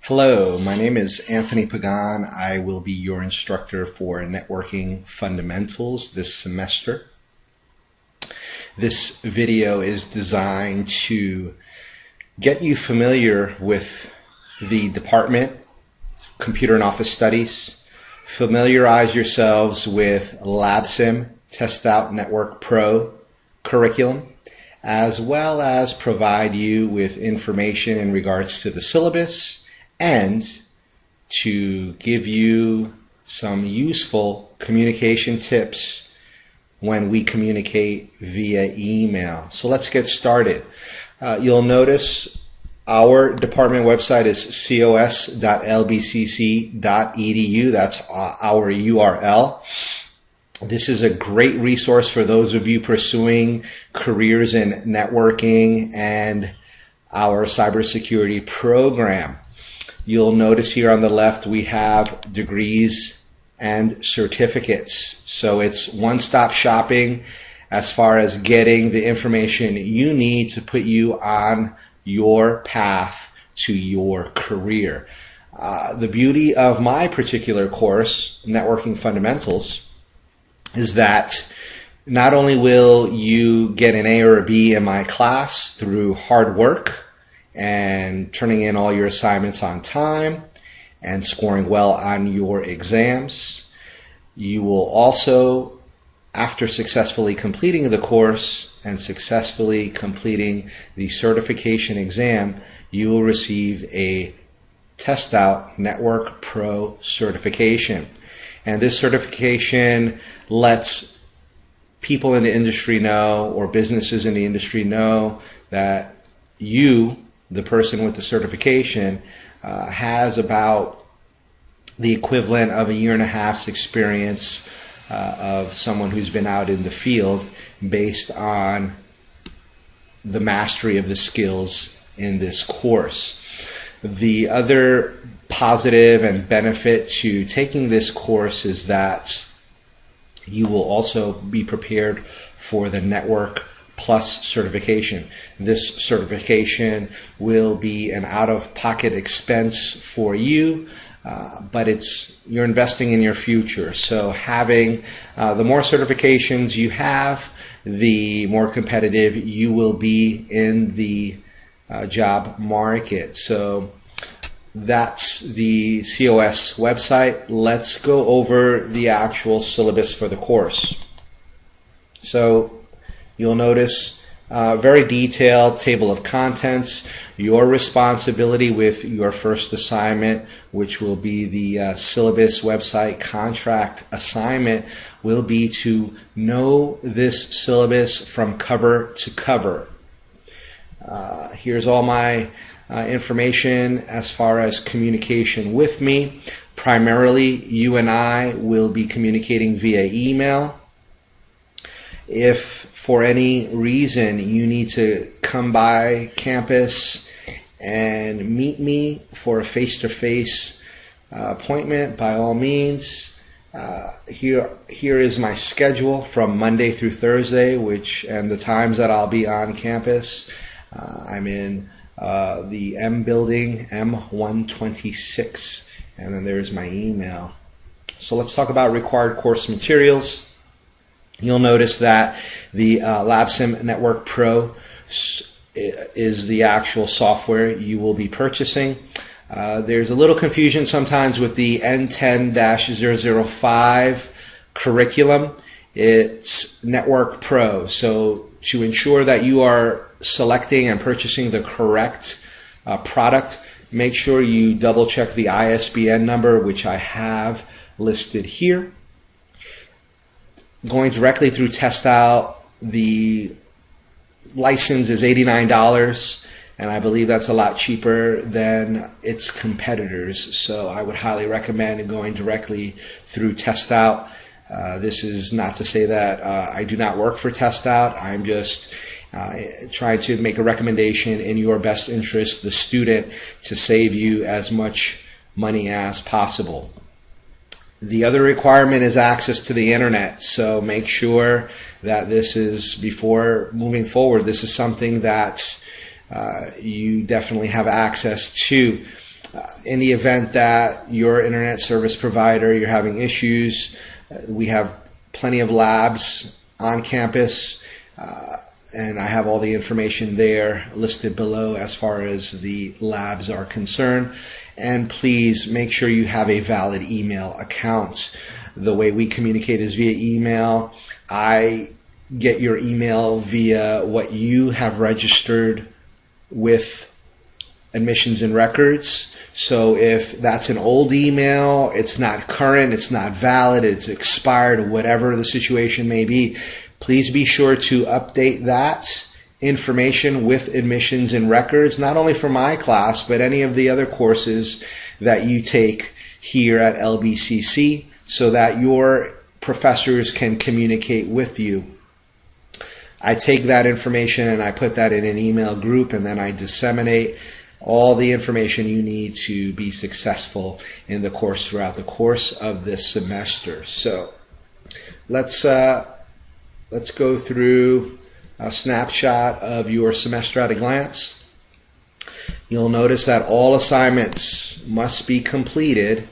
Hello, my name is Anthony Pagan. I will be your instructor for Networking Fundamentals this semester. This video is designed to get you familiar with the department, Computer and Office Studies, familiarize yourselves with LabSim Test Out Network Pro curriculum, as well as provide you with information in regards to the syllabus and to give you some useful communication tips when we communicate via email. So let's get started. You'll notice our department website is cos.lbcc.edu. That's our URL. This is a great resource for those of you pursuing careers in networking and our cybersecurity program. You'll notice here on the left we have degrees and certificates. So it's one-stop shopping as far as getting the information you need to put you on your path to your career. The beauty of my particular course, Networking Fundamentals, is that not only will you get an A or a B in my class through hard work and turning in all your assignments on time and scoring well on your exams, you will also, after successfully completing the course and successfully completing the certification exam, you will receive a Test Out Network Pro certification. And this certification lets people in the industry know, or businesses in the industry know, that you, the person with the certification, has about the equivalent of a year and a half's experience of someone who's been out in the field based on the mastery of the skills in this course. The other positive and benefit to taking this course is that you will also be prepared for the Network Plus certification. This certification will be an out-of-pocket expense for you, but you're investing in your future. So having the more certifications you have, the more competitive you will be in the job market. So that's the COS website. Let's go over the actual syllabus for the course. So you'll notice very detailed table of contents. Your responsibility with your first assignment, which will be the syllabus website contract assignment, will be to know this syllabus from cover to cover. Here's all my information as far as communication with me. Primarily, you and I will be communicating via email. If for any reason you need to come by campus and meet me for a face-to-face appointment, by all means, here is my schedule from Monday through Thursday, and the times that I'll be on campus. I'm in the M building, M126, and then there's my email. So let's talk about required course materials. You'll notice that the LabSim Network Pro is the actual software you will be purchasing. There's a little confusion sometimes with the N10-005 curriculum. It's Network Pro. So to ensure that you are selecting and purchasing the correct product, make sure you double check the ISBN number, which I have listed here. Going directly through Test Out, the license is $89, and I believe that's a lot cheaper than its competitors. So I would highly recommend going directly through Test Out. This is not to say that I do not work for Test Out. I'm just trying to make a recommendation in your best interest, the student, to save you as much money as possible. The other requirement is access to the internet, so make sure that this is, before moving forward, this is something that you definitely have access to. In the event that your internet service provider, you're having issues, we have plenty of labs on campus, and I have all the information there listed below as far as the labs are concerned. And please make sure you have a valid email account. The way we communicate is via email. I get your email via what you have registered with admissions and records. So if that's an old email, it's not current, it's not valid, it's expired, or whatever the situation may be, please be sure to update that information with admissions and records, not only for my class, but any of the other courses that you take here at LBCC, so that your professors can communicate with you. I take that information and I put that in an email group, and then I disseminate all the information you need to be successful in the course throughout the course of this semester. So let's go through a snapshot of your semester at a glance. You'll notice that all assignments must be completed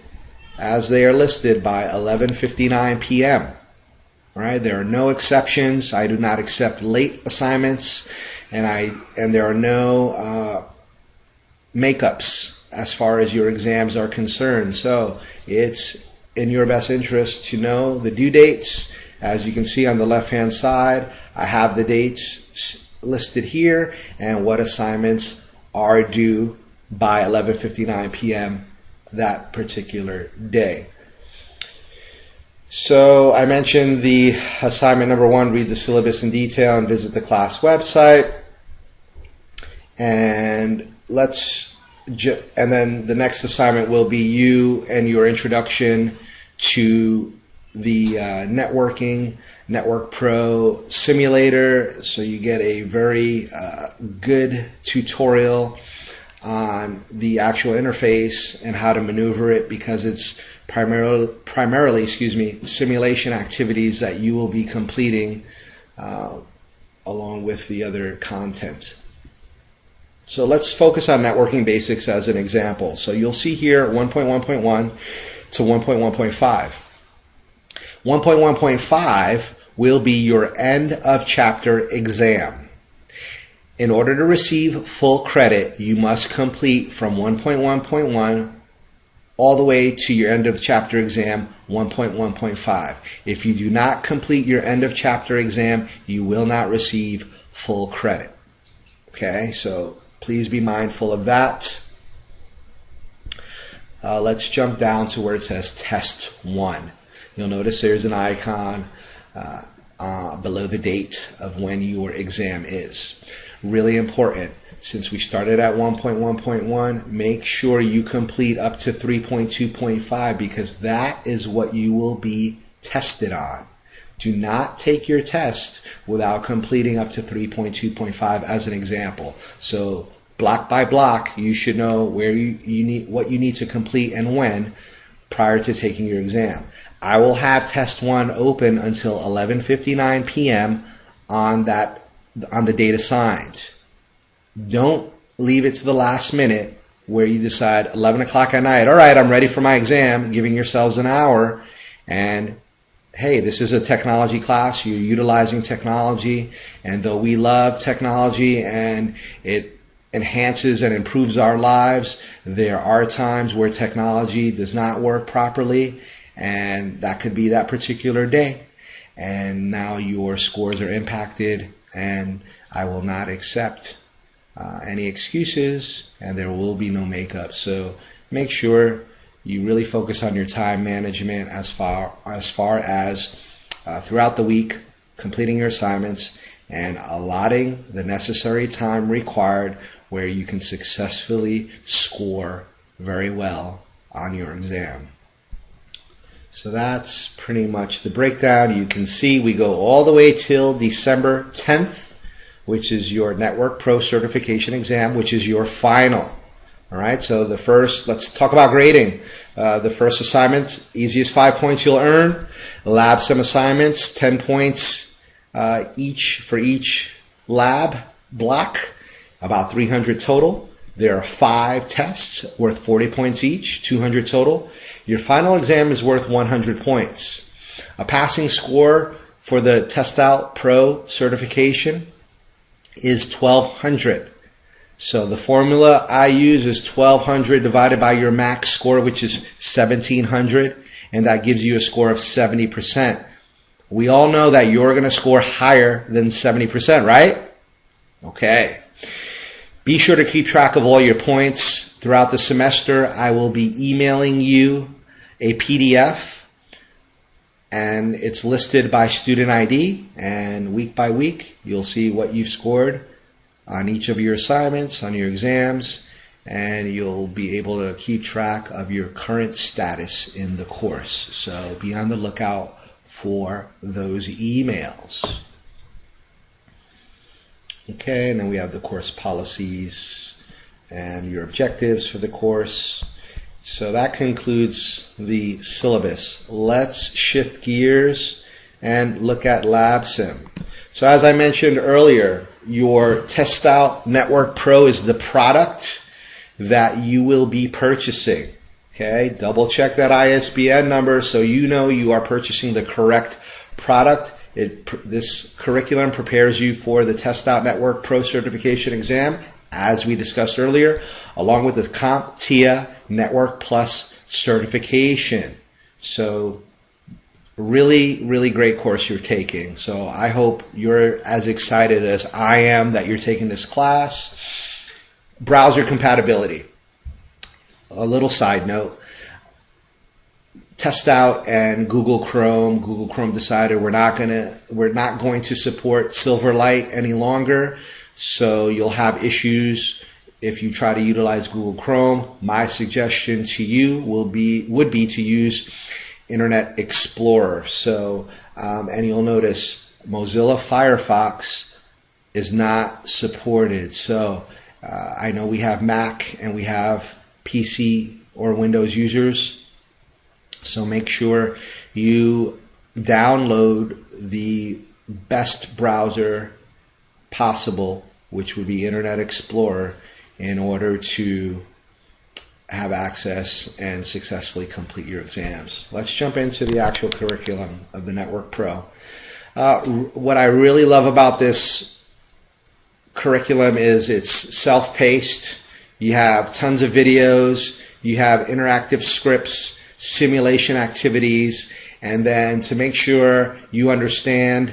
as they are listed by 11:59 p.m. All right, there are no exceptions. I do not accept late assignments, and there are no makeups as far as your exams are concerned. So it's in your best interest to know the due dates. As you can see on the left hand side, I have the dates listed here and what assignments are due by 11:59 p.m. that particular day. So I mentioned the assignment number 1, read the syllabus in detail and visit the class website. And then the next assignment will be you and your introduction to the Network Pro simulator. So you get a very good tutorial on the actual interface and how to maneuver it, because it's primarily simulation activities that you will be completing along with the other content. So let's focus on networking basics as an example. So you'll see here 1.1.1 to 1.1.5. 1.1.5 will be your end of chapter exam. In order to receive full credit, you must complete from 1.1.1 all the way to your end of chapter exam 1.1.5. If you do not complete your end of chapter exam, you will not receive full credit. Okay, so please be mindful of that. Let's jump down to where it says Test 1. You'll notice there's an icon below the date of when your exam is. Really important, since we started at 1.1.1, make sure you complete up to 3.2.5, because that is what you will be tested on. Do not take your test without completing up to 3.2.5 as an example. So block by block, you should know where what you need to complete and when prior to taking your exam. I will have Test 1 open until 11:59 p.m. on the date assigned. Don't leave it to the last minute where you decide 11 o'clock at night, all right, I'm ready for my exam, giving yourselves an hour. And hey, this is a technology class. You're utilizing technology. And though we love technology and it enhances and improves our lives, there are times where technology does not work properly. And that could be that particular day. And now your scores are impacted, and I will not accept any excuses, and there will be no makeup. So make sure you really focus on your time management as far as throughout the week, completing your assignments and allotting the necessary time required where you can successfully score very well on your exam. So that's pretty much the breakdown. You can see we go all the way till December 10th, which is your Network Pro certification exam, which is your final. All right, so let's talk about grading. The first assignment, easiest 5 points you'll earn. Lab sim assignments, 10 points each for each lab block, about 300 total. There are 5 tests worth 40 points each, 200 total. Your final exam is worth 100 points. A passing score for the Test Out Pro certification is 1200. So the formula I use is 1200 divided by your max score, which is 1700, and that gives you a score of 70%. We all know that you're going to score higher than 70%, right? Okay. Be sure to keep track of all your points throughout the semester. I will be emailing you a PDF, and it's listed by student ID, and week by week you'll see what you've scored on each of your assignments, on your exams, and you'll be able to keep track of your current status in the course. So be on the lookout for those emails. Okay, and then we have the course policies and your objectives for the course. So that concludes the syllabus. Let's shift gears and look at LabSim. So as I mentioned earlier, your Test Out Network Pro is the product that you will be purchasing. Okay, double check that ISBN number so you know you are purchasing the correct product. This curriculum prepares you for the Test Out Network Pro certification exam, as we discussed earlier, along with the CompTIA Network Plus certification. So really, really great course you're taking. So I hope you're as excited as I am that you're taking this class. Browser compatibility. A little side note. Test Out and Google Chrome decided we're not going to support Silverlight any longer. So you'll have issues if you try to utilize Google Chrome. My suggestion to you would be to use Internet Explorer. So, and you'll notice Mozilla Firefox is not supported. So I know we have Mac and we have PC or Windows users. So make sure you download the best browser possible, which would be Internet Explorer, in order to have access and successfully complete your exams. Let's jump into the actual curriculum of the Network Pro. What I really love about this curriculum is it's self-paced. You have tons of videos. You have interactive scripts, simulation activities, and then to make sure you understand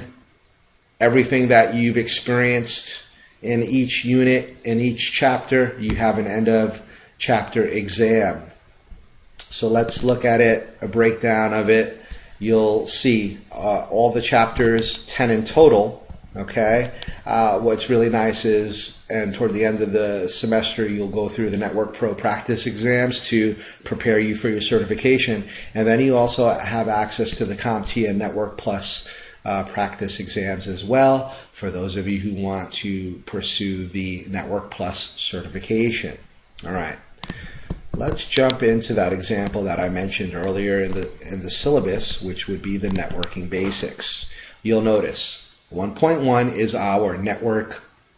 everything that you've experienced in each unit, in each chapter, you have an end of chapter exam. So let's look at it, a breakdown of it. You'll see all the chapters, 10 in total. Okay. What's really nice is, and toward the end of the semester, you'll go through the Network Pro practice exams to prepare you for your certification. And then you also have access to the CompTIA Network Plus practice exams as well, for those of you who want to pursue the Network Plus certification. All right. Let's jump into that example that I mentioned earlier in the syllabus, which would be the networking basics. You'll notice 1.1 is our network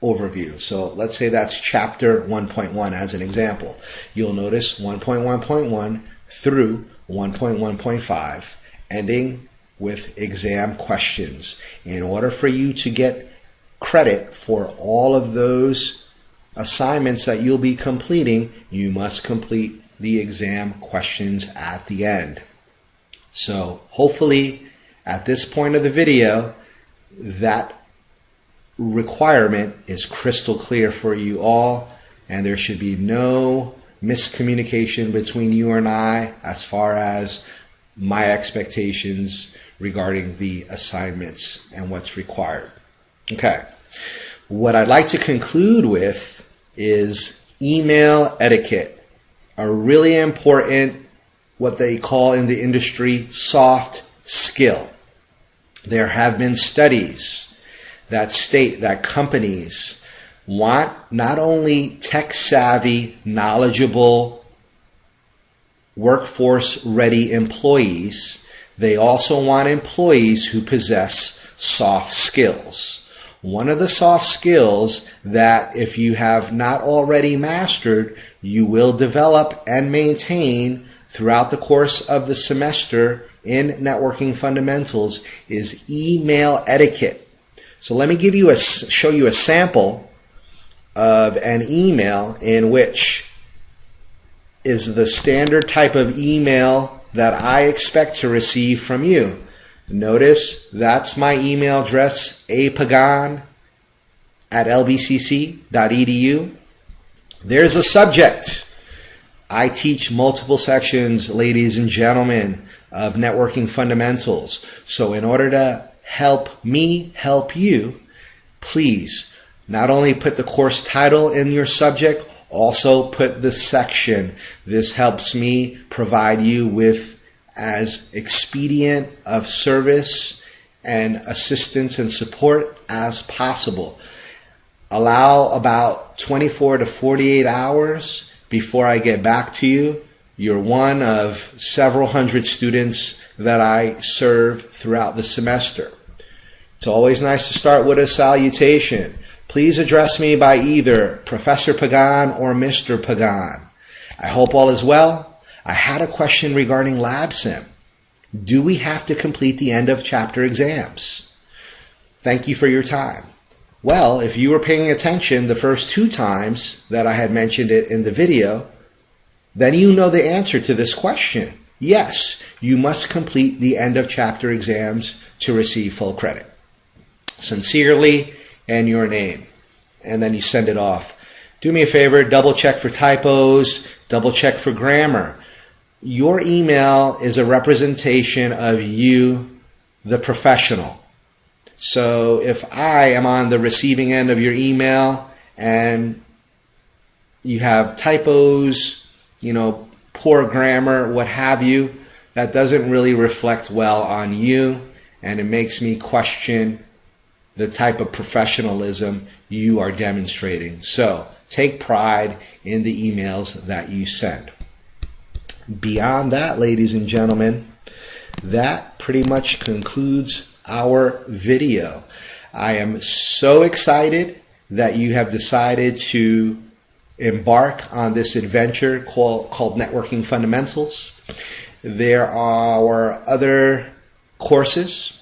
overview. So let's say that's chapter 1.1 as an example. You'll notice 1.1.1 through 1.1.5, ending with exam questions. In order for you to get credit for all of those assignments that you'll be completing, you must complete the exam questions at the end. So hopefully at this point of the video, that requirement is crystal clear for you all, and there should be no miscommunication between you and I as far as my expectations regarding the assignments and what's required. Okay. What I'd like to conclude with is email etiquette, a really important, what they call in the industry, soft skill. There have been studies that state that companies want not only tech-savvy, knowledgeable, workforce-ready employees, they also want employees who possess soft skills. one of the soft skills that if you have not already mastered, you will develop and maintain throughout the course of the semester in Networking Fundamentals is email etiquette. So let me show you a sample of an email in which is the standard type of email that I expect to receive from you. Notice that's my email address, apagan@lbcc.edu. There's a subject. I teach multiple sections, ladies and gentlemen, of Networking Fundamentals. So in order to help me help you, please not only put the course title in your subject, also put the section. This helps me provide you with as expedient of service and assistance and support as possible. Allow about 24 to 48 hours before I get back to you. You're one of several hundred students that I serve throughout the semester. It's always nice to start with a salutation. Please address me by either Professor Pagan or Mr. Pagan. I hope all is well. I had a question regarding LabSim. Do we have to complete the end of chapter exams? Thank you for your time. Well, if you were paying attention the first 2 times that I had mentioned it in the video, then you know the answer to this question. Yes, you must complete the end of chapter exams to receive full credit. Sincerely, and your name. And then you send it off. Do me a favor, double check for typos, double check for grammar. Your email is a representation of you, the professional. So if I am on the receiving end of your email and you have typos, poor grammar, what have you, that doesn't really reflect well on you, and it makes me question the type of professionalism you are demonstrating. So take pride in the emails that you send. Beyond that, ladies and gentlemen, that pretty much concludes our video. I am so excited that you have decided to embark on this adventure called Networking Fundamentals. There are other courses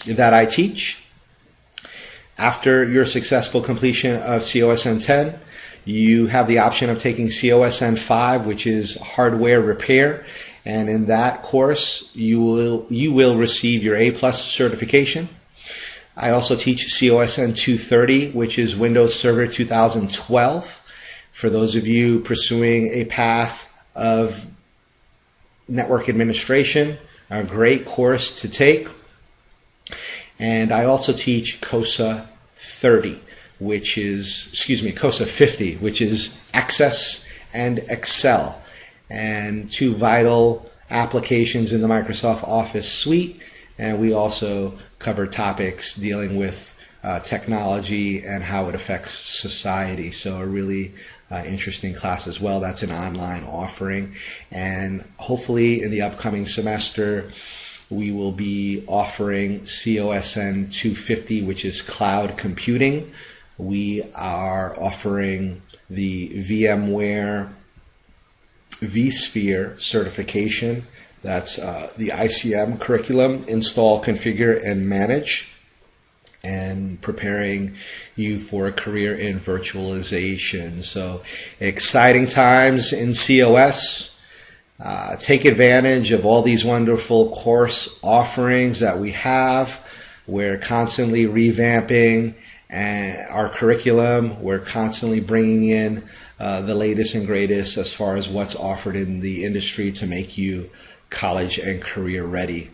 that I teach. After your successful completion of COSN 10, you have the option of taking COSN 5, which is hardware repair. And in that course, you will receive your A+ certification. I also teach COSN 230, which is Windows Server 2012. For those of you pursuing a path of network administration, a great course to take. And I also teach COSN 50, which is Access and Excel, and 2 vital applications in the Microsoft Office suite. And we also cover topics dealing with technology and how it affects society. So a really interesting class as well. That's an online offering. And hopefully in the upcoming semester, we will be offering COSN 250, which is cloud computing. We are offering the VMware vSphere certification. That's the ICM curriculum, install, configure, and manage, and preparing you for a career in virtualization. So exciting times in COS. Take advantage of all these wonderful course offerings that we have. We're constantly revamping our curriculum. We're constantly bringing in the latest and greatest as far as what's offered in the industry to make you college and career ready.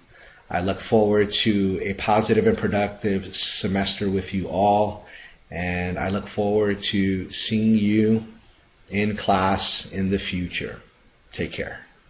I look forward to a positive and productive semester with you all, and I look forward to seeing you in class in the future. Take care.